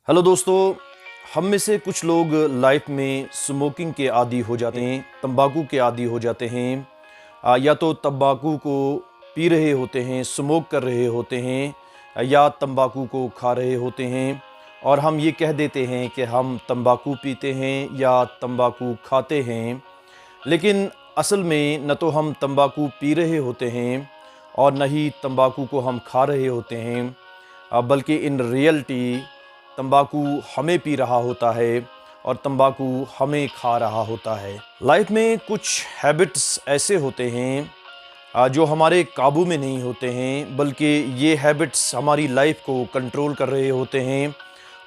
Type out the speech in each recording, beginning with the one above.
Hello दोस्तों, हम में से कुछ लोग लाइफ में स्मोकिंग के आदी हो जाते हैं, तंबाकू के आदी हो जाते हैं। या तो तंबाकू को पी रहे होते हैं, स्मोक कर रहे होते हैं, या तंबाकू को खा रहे होते हैं और हम ये कह देते हैं कि हम तंबाकू पीते हैं या तंबाकू खाते हैं। लेकिन असल में न तो हम तंबाकू पी रहे होते हैं और न ही तंबाकू को हम खा रहे होते हैं, बल्कि इन रियलिटी तंबाकू हमें पी रहा होता है और तंबाकू हमें खा रहा होता है। लाइफ में कुछ हैबिट्स ऐसे होते हैं जो हमारे काबू में नहीं होते हैं, बल्कि ये हैबिट्स हमारी लाइफ को कंट्रोल कर रहे होते हैं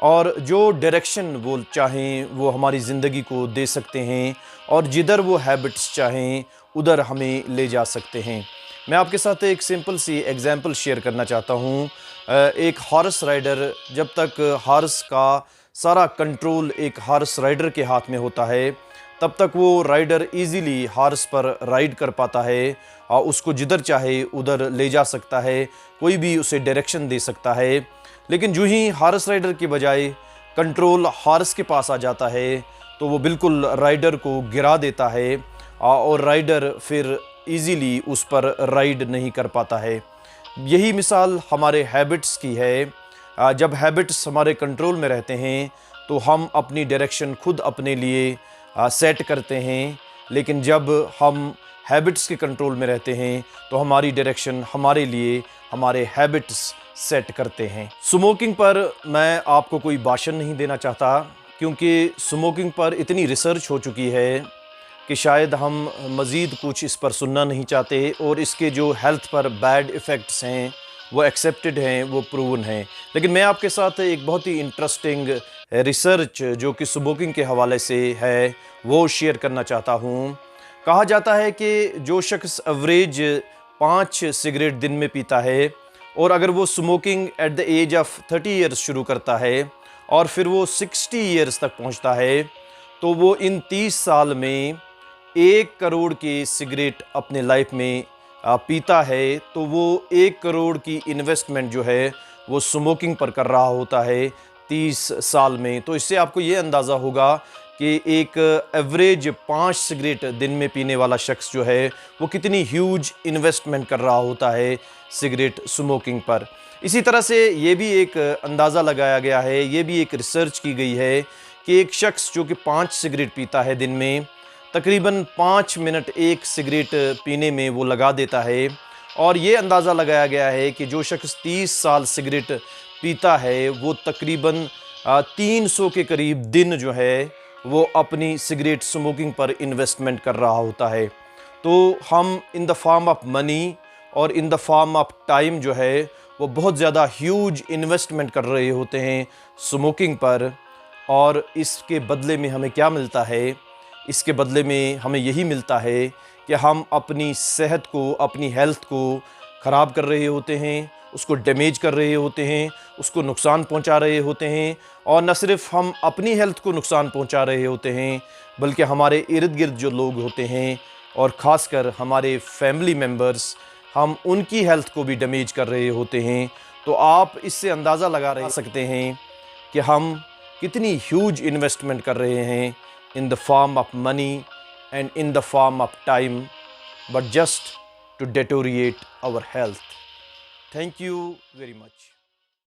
और जो डायरेक्शन वो चाहें वो हमारी ज़िंदगी को दे सकते हैं और जिधर वो हैबिट्स चाहें उधर हमें ले जा सकते हैं। मैं आपके साथ एक सिंपल सी एग्जांपल शेयर करना चाहता हूँ। एक हॉर्स राइडर, जब तक हॉर्स का सारा कंट्रोल एक हॉर्स राइडर के हाथ में होता है, तब तक वो राइडर इजीली हॉर्स पर राइड कर पाता है और उसको जिधर चाहे उधर ले जा सकता है, कोई भी उसे डायरेक्शन दे सकता है। लेकिन जो ही हॉर्स राइडर के बजाय कंट्रोल हॉर्स के पास आ जाता है तो वो बिल्कुल राइडर को गिरा देता है और राइडर फिर इजीली उस पर राइड नहीं कर पाता है। यही मिसाल हमारे हैबिट्स की है। जब हैबिट्स हमारे कंट्रोल में रहते हैं तो हम अपनी डायरेक्शन खुद अपने लिए सेट करते हैं, लेकिन जब हम हैबिट्स के कंट्रोल में रहते हैं तो हमारी डायरेक्शन हमारे लिए हमारे हैबिट्स सेट करते हैं। स्मोकिंग पर मैं आपको कोई भाषण नहीं देना चाहता, क्योंकि स्मोकिंग पर इतनी रिसर्च हो चुकी है कि शायद हम मज़ीद कुछ इस पर सुनना नहीं चाहते और इसके जो हेल्थ पर बैड इफ़ेक्ट्स हैं वो एक्सेप्टेड हैं, वो प्रूवन हैं। लेकिन मैं आपके साथ एक बहुत ही इंटरेस्टिंग रिसर्च जो कि स्मोकिंग के हवाले से है वो शेयर करना चाहता हूँ। कहा जाता है कि जो शख्स एवरेज 5 सिगरेट दिन में पीता है और अगर वो smoking at the age of 30 years शुरू करता है और फिर वो 60 ईयर्स तक पहुँचता है, तो वो इन 30 साल में 1 करोड़ की सिगरेट अपने लाइफ में पीता है। तो वो 1 करोड़ की इन्वेस्टमेंट जो है वो स्मोकिंग पर कर रहा होता है 30 साल में। तो इससे आपको ये अंदाज़ा होगा कि एक एवरेज 5 सिगरेट दिन में पीने वाला शख्स जो है वो कितनी ह्यूज इन्वेस्टमेंट कर रहा होता है सिगरेट स्मोकिंग पर। इसी तरह से ये भी एक अंदाज़ा लगाया गया है, ये भी एक रिसर्च की गई है कि एक शख्स जो कि 5 सिगरेट पीता है दिन में, तकरीबन 5 मिनट एक सिगरेट पीने में वो लगा देता है। और ये अंदाज़ा लगाया गया है कि जो शख्स 30 साल सिगरेट पीता है वो तकरीबन 300 के करीब दिन जो है वो अपनी सिगरेट स्मोकिंग पर इन्वेस्टमेंट कर रहा होता है। तो हम in the form of money और in the form of time जो है वो बहुत ज़्यादा ह्यूज इन्वेस्टमेंट कर रहे होते हैं स्मोकिंग पर। और इसके बदले में हमें क्या मिलता है? इसके बदले में हमें यही मिलता है कि हम अपनी सेहत को, अपनी हेल्थ को ख़राब कर रहे होते हैं, उसको डैमेज कर रहे होते हैं, उसको नुकसान पहुंचा रहे होते हैं। और न सिर्फ हम अपनी हेल्थ को नुकसान पहुंचा रहे होते हैं, बल्कि हमारे इर्द गिर्द जो लोग होते हैं और ख़ासकर हमारे फैमिली मेम्बर्स, हम उनकी हेल्थ को भी डैमेज कर रहे होते हैं। तो आप इससे अंदाज़ा लगा सकते हैं कि हम कितनी ह्यूज इन्वेस्टमेंट कर रहे हैं in the form of money and in the form of time, but just to deteriorate our health. Thank you very much.